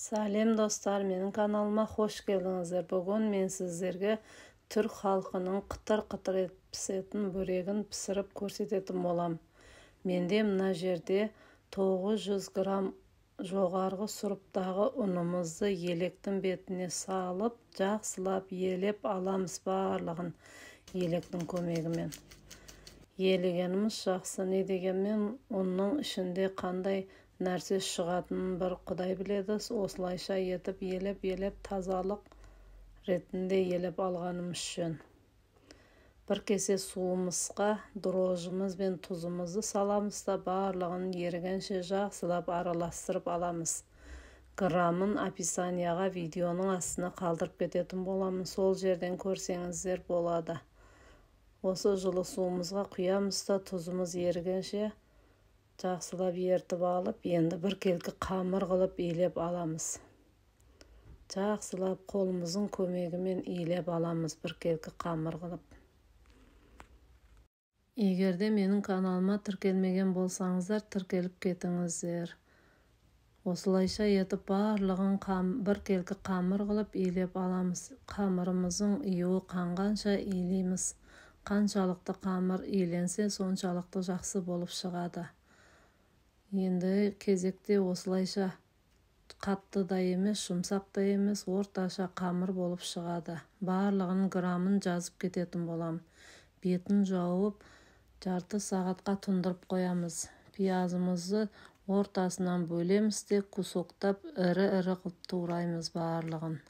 Сәлем достар, менің каналыма қош келдіңіздер. Бүгін мен сіздерге түрк халқының қытыр-қытыр пісетін бөрегін пісіріп көрсететін болам. Менде мына жерде 900 грамм жоғарғы сұрыптағы ұнымызды електің бетіне салып, жақсылап елеп аламыз барлығын електің көмегімен. Елегеніміз жақсы, не дегенмен ұнның ішінде қандай нәрсе шығатынын бір Құдай біледі. Осылайша етіп елеп тазалық ретінде елеп алғанымыз жөн. Бір кесе суымызға дрожжымыз бен тұзымызды саламыз да барлығын ерігенше жақсылап араластырып аламыз. Грамын описанияға видеоның астына қалдырып кететін боламын. Сол жерден көрсеңіздер болады. Осы жылы суымызға құямыз да тұзымыз ерігенше жақсылап ертіп алып, енді бір келкі қамыр қылып илеп аламыз. Жақсылап қолымыздың көмегімен илеп аламыз бір келкі қамыр қылып. Егерде менің каналыма тіркелмеген болсаңыздар, тіркеліп кетіңіздер. Осылайша етіп барлығын бір келкі қамыр қылып илеп аламыз. Қамырымыздың июі қанғанша илейміз. Қаншалықты қамыр иленсе, соншалықты жақсы болып шығады. Енді кезекте осылайша қатты да емес, жұмсақ та емес, орташа қамыр болып шығады. Барлығын грамын жазып кететін болам. Бетін жауып, жарты сағатқа тұндырып қоямыз. Пиязымызды ортасынан бөлеміз де кусоктап ірі-ірі қылып тураймыз барлығын.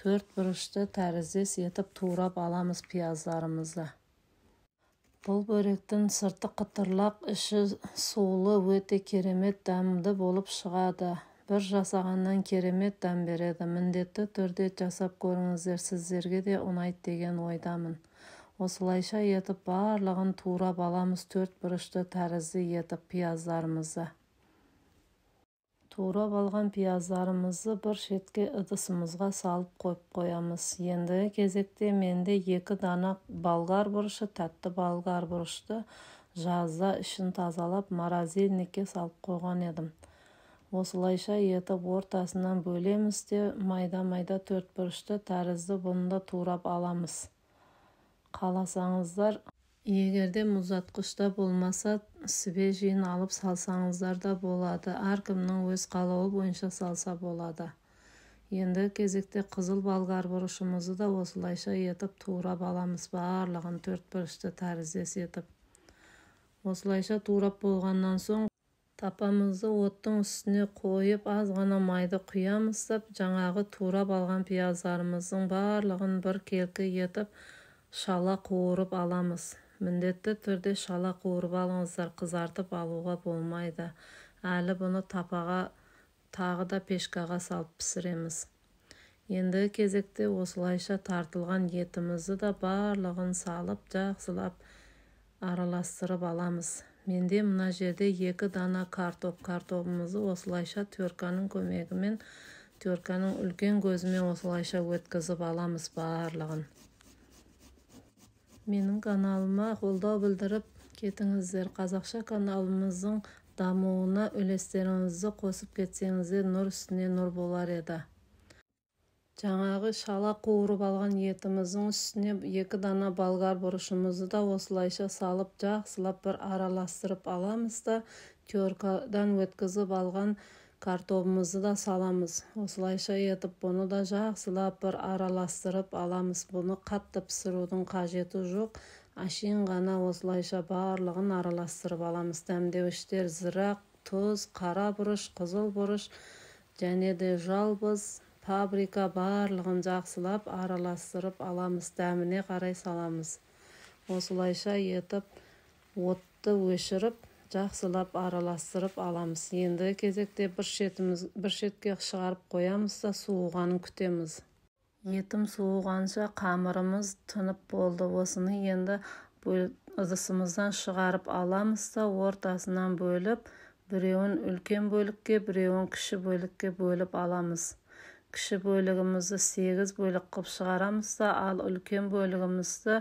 4 бұрышты тәріздес етіп турап аламыз пияздарымызды. Бұл бөректің сырты қытырлақ, іші сулы, өте керемет дәмді болып шығады. Бір жасағаннан керемет дәм береді. Міндетті түрде жасап көріңіздер, сіздерге де ұнайды деген ойдамын. Осылайша етіп барлығын турап аламыз, 4 бұрышты тәрізді етіп пияздарымызды. Турап алған пияздарымызды бір шетке ыдысымызға салып қойып қоямыз. Енді кезекте менде 2 дана болгар бұрышы, тәтті болгар бұрышты жазда ішін тазалап морозильникке салып қойған едім. Осылайша етіп ортасынан бөлеміз де майда-майда 4 бұрышты тәрізді бұны да турап аламыз. Қаласаңыздар, егерде мұздатқышта болмаса, свежийін алып салсаңыздар да болады. Әркімнің өз қалауы бойынша салса болады. Енді кезекте қызыл болгар бұрышымызды да осылайша етіп турап аламыз барлығын 4 бұрышты тәріздес етіп. Осылайша турап болғаннан соң тапамызды оттың үстіне қойып, аз ғана майды құямыз да, жаңағы турап алған пияздарымыздың барлығын бір келкі етіп шала қуырып аламыз. Міндетті түрде шала қуырып алыңыздар, қызартып алуға болмайды. Әлі бұны тапаға, тағы да пешкаға салып пісіреміз. Енді кезекте осылайша тартылған етімізді да барлығын салып, жақсылап араластырып аламыз. Менде мына жерде 2 дана картопымызды осылайша төрканың көмегімен, төрканың үлкен көзімен осылайша өткізіп аламыз барлығын. Менің каналыма қолдау білдіріп кетіңіздер. Қазақша каналымыздың дамуына үлестеріңізді қосып кетсеңіздер, нұр үстіне нұр болар еді. Жаңағы шала қуырып алған етіміздің үстіне 2 дана болгар бұрышымызды да осылайша салып, жақсылап бір араластырып аламыз да, төркадан өткізіп алған картопымызды да саламыз. Осылайша етіп бұны да жақсылап бір араластырып аламыз. Бұны қатты пісірудің қажеті жоқ. Ашин ғана осылайша барлығын араластырып аламыз. Дәмдеуіштер зырақ, тұз, қара бұрыш, қызыл бұрыш және де жалбыз, паприка барлығын жақсылап араластырып аламыз. Дәміне қарай саламыз. Осылайша етіп отты өшіріп, жақсылап араластырып аламыз. Енді кезекте бір шетке шығарып қоямыз да суығанын күтеміз. Етім суығанша қамырымыз тынып болды. Осыны енді ыдысымыздан шығарып аламыз да ортасынан бөліп, біреуін үлкен бөлікке, біреуін кіші бөлікке бөліп аламыз. Кіші бөлігімізді 8 бөлік қылып шығарамыз да, ал үлкен бөлігімізді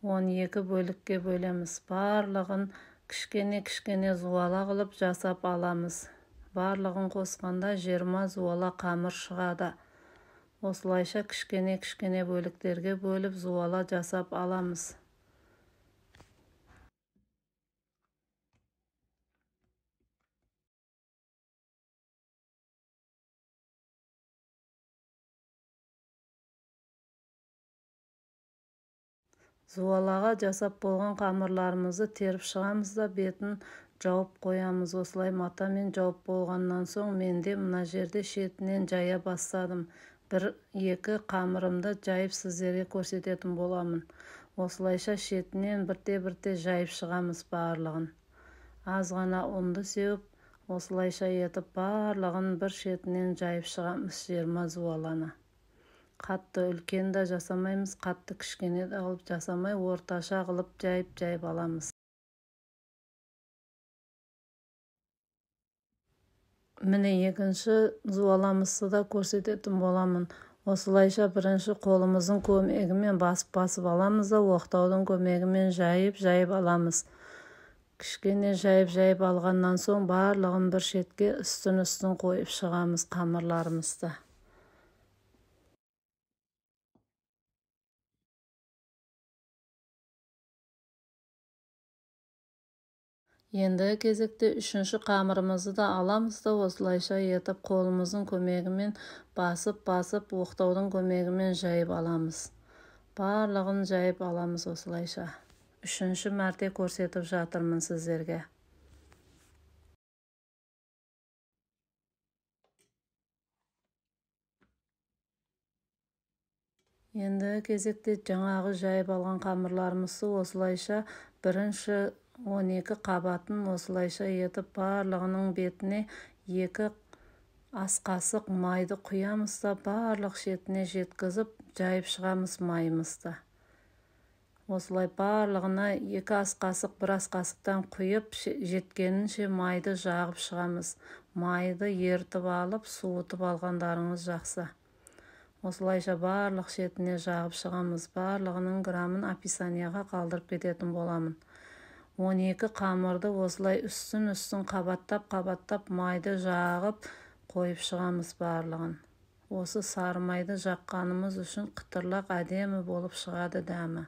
12 бөлікке бөлеміз. Барлығын кішкене зуала қылып жасап аламыз. Барлығын қосқанда 20 зуала қамыр шығады. Осылайша кішкене бөліктерге бөліп зуала жасап аламыз. Зуалаға жасап болған қамырларымызды теріп шығамыз да бетін жауып қоямыз. Осылай матамен жауып болғаннан соң менде мына жерде шетінен жая бастадым. 1-2 қамырымды жайып сіздерге көрсететін боламын. Осылайша шетінен бірте жайып шығамыз барлығын. Аз ғана ұнды сеуіп, осылайша етіп барлығын бір шетінен жайып шығамыз 20 зуаланы. Қатты үлкен де жасамаймыз, қатты кішкене де қылып жасамай, орташа қылып жайып аламыз. Міне екінші зуаламызды да көрсететін боламын. Осылайша бірінші қолымыздың көмегімен басып аламыз да оқтаудың көмегімен жайып аламыз. Кішкене жайып алғаннан соң барлығын бір шетке үстін қойып шығамыз қамырларымызды. Енді кезекте үшінші қамырымызды да аламыз да осылайша етіп қолымыздың көмегімен басып оқтаудың көмегімен жайып аламыз. Барлығын жайып аламыз осылайша. Үшінші мәрте көрсетіп жатырмын сіздерге. Енді кезекте жаңағы жайып алған қамырларымызды осылайша бірінші 12 қабатын осылайша етіп барлығының бетіне 2 ас қасық майды құямыз да барлық шетіне жеткізіп жайып шығамыз майымызды. Осылай барлығына 2 ас қасық 1 ас қасықтан құйып жеткенінше майды жағып шығамыз. Майды ертіп алып суытып алғандарыңыз жақсы. Осылайша барлық шетіне жағып шығамыз. Барлығының грамын описанияға қалдырып кететін боламын. 12 қамырды осылай үстін қабаттап майды жағып қойып шығамыз барлығын. Осы сары майды жаққанымыз үшін қытырлақ әдемі болып шығады дәмі.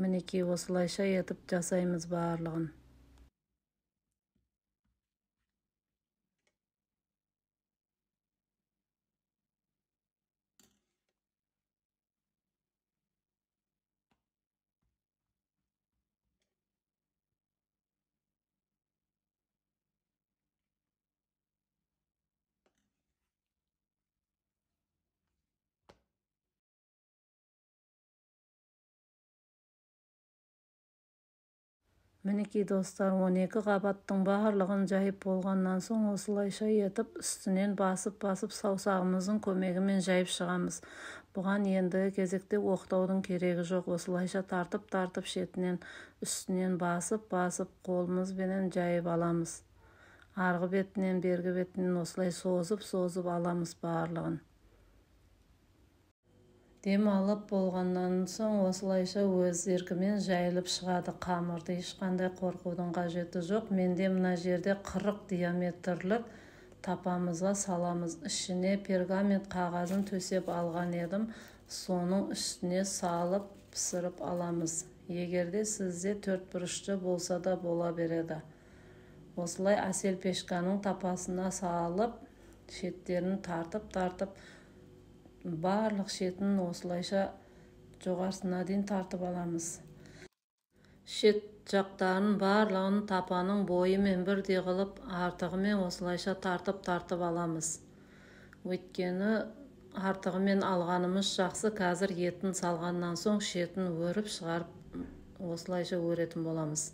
Мінекей осылайша етіп жасаймыз барлығын. Мінекей достар, 12 қабаттың барлығын жайып болғаннан соң осылайша етіп үстінен басып саусағымыздың көмегімен жайып шығамыз. Бұған ендігі кезекте оқтаудың керегі жоқ. Осылайша тартып шетінен үстінен басып қолымызбенен жайып аламыз. Арғы бетінен бергі бетінен осылай созып аламыз барлығын. Дем алып болғаннан соң осылайша өз еркімен жайылып шығады қамырды. Ешқандай қорқудың қажеті жоқ. Менде мына жерде 40 диаметрлік тапамызға саламыз. Ішіне пергамент қағазын төсеп алған едім. Соның үстіне салып пісіріп аламыз. Егерде сізде 4 бұрышты болса да бола береді. Осылай әсел пешканың тапасына салып, шеттерін тартып барлық шетін осылайша жоғарысына дейін тартып аламыз. Шет жақтарын барлығын тапаның бойымен бірдей қылып, артығымен осылайша тартып аламыз. Өйткені артығымен алғанымыз жақсы. Қазір етін салғаннан соң шетін өріп шығарып осылайша өретін боламыз.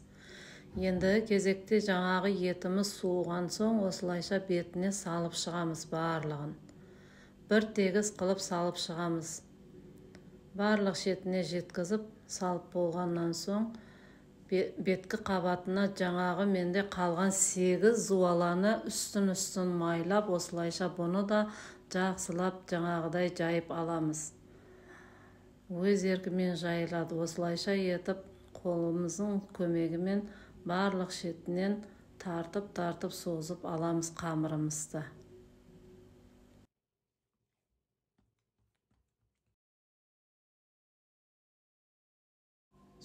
Енді кезекте жаңағы етіміз суыған соң осылайша бетіне салып шығамыз барлығын. Бір тегіс қылып салып шығамыз. Барлық шетіне жеткізіп салып болғаннан соң беткі қабатына жаңағы менде қалған 8 зуаланы үстін майлап осылайша бұны да жақсылап жаңағыдай жайып аламыз. Өз еркімен жайылады. Осылайша етіп қолымыздың көмегімен барлық шетінен тартып созып аламыз қамырымызды.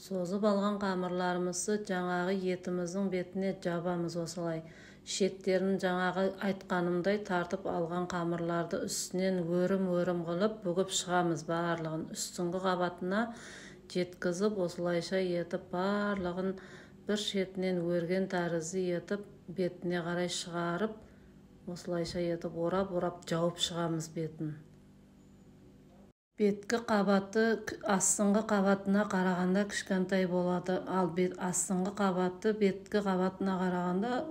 Созып алған қамырларымызды жаңағы етіміздің бетіне жабамыз осылай. Шеттерін жаңағы айтқанымдай тартып алған қамырларды үстінен өрім қылып бүгіп шығамыз барлығын. Үстіңгі қабатына жеткізіп осылайша етіп барлығын бір шетінен өрген тәрізді етіп бетіне қарай шығарып осылайша етіп орап жауып шығамыз бетін. Беткі қабаты астыңғы қабатына қарағанда кішкентай болады, ал астыңғы қабаты беткі қабатына қарағанда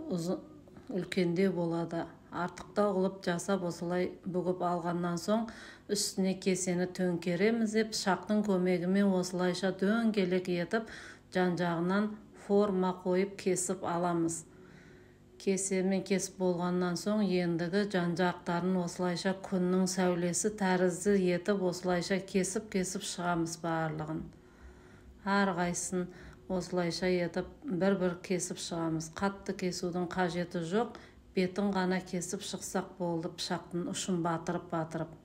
үлкендеу болады. Артықтау қылып жасап осылай бүгіп алғаннан соң үстіне кесені төңкереміз деп пышақтың көмегімен осылайша дөңгелек етіп жан-жағынан форма қойып кесіп аламыз. Кесемен кесіп болғаннан соң ендігі жан-жақтарын осылайша күннің сәулесі тәрізді етіп осылайша кесіп шығамыз барлығын. Әрқайсысын осылайша етіп бір кесіп шығамыз. Қатты кесудің қажеті жоқ, бетін ғана кесіп шықсақ болды, пышақтың ұшын батырып.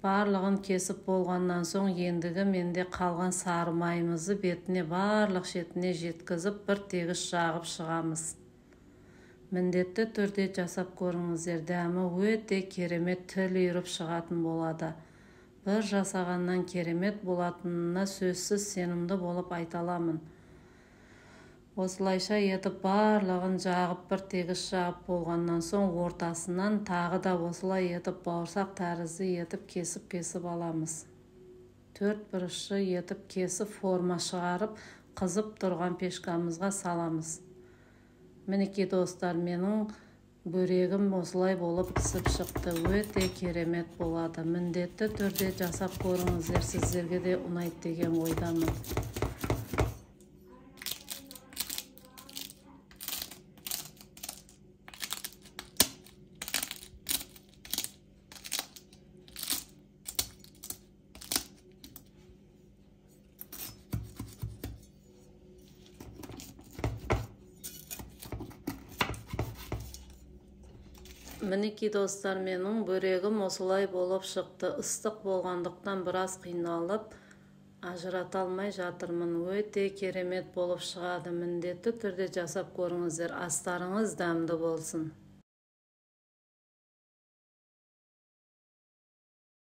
Барлығын кесіп болғаннан соң ендігі менде қалған сары майымызды бетіне барлық шетіне жеткізіп бір тегіс жағып шығамыз. Міндетті түрде жасап көріңіздер, дәмі өте керемет тіл үйіріп шығатын болады. Бір жасағаннан керемет болатынына сөзсіз сенімді болып айталамын. Осылайша етіп барлығын жағып бір тегіс жағып болғаннан соң ортасынан тағы да осылай етіп бауырсақ тәрізді етіп кесіп аламыз. Төрт бұрышты етіп кесіп форма шығарып қызып тұрған пешкамызға саламыз. Мінекей достар, менің бөрегім осылай болып пісіп шықты. Өте керемет болады. Міндетті түрде жасап көріңіздер, сіздерге де ұнайды деген ойдамын. Мінекей достар, менің бөрегім осылай болып шықты. Ыстық болғандықтан біраз қиналып ажырата алмай жатырмын. Өте керемет болып шығады. Міндетті түрде жасап көріңіздер. Астарыңыз дәмді болсын.